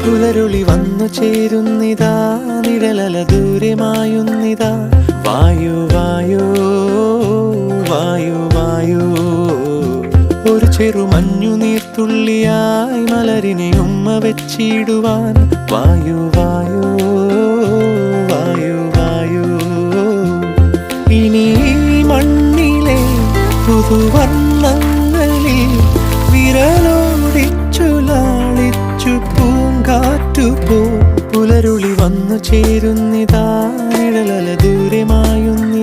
പുലരുളി വന്നു ചേരുന്നിതാ, നിഴലല ദൂരെ മായുന്നിതാ. വായു വായു വായു വായു, ഒരു ചെറു മഞ്ഞു നീർത്തുള്ളിയായി മലരിനെ ഉമ്മ വെച്ചിടുവാൻ. വായു വായു വായു വായു, ഇനി മണ്ണിലെ പുതുവർണ്ണങ്ങളിൽ വിരലോടിച്ചു ലാളിച്ചു പൂങ്കാറ്റുപോ. പുലരുളി വന്നു ചേരുന്നിതാ, നിഴലല ദൂരെ മായുന്നു.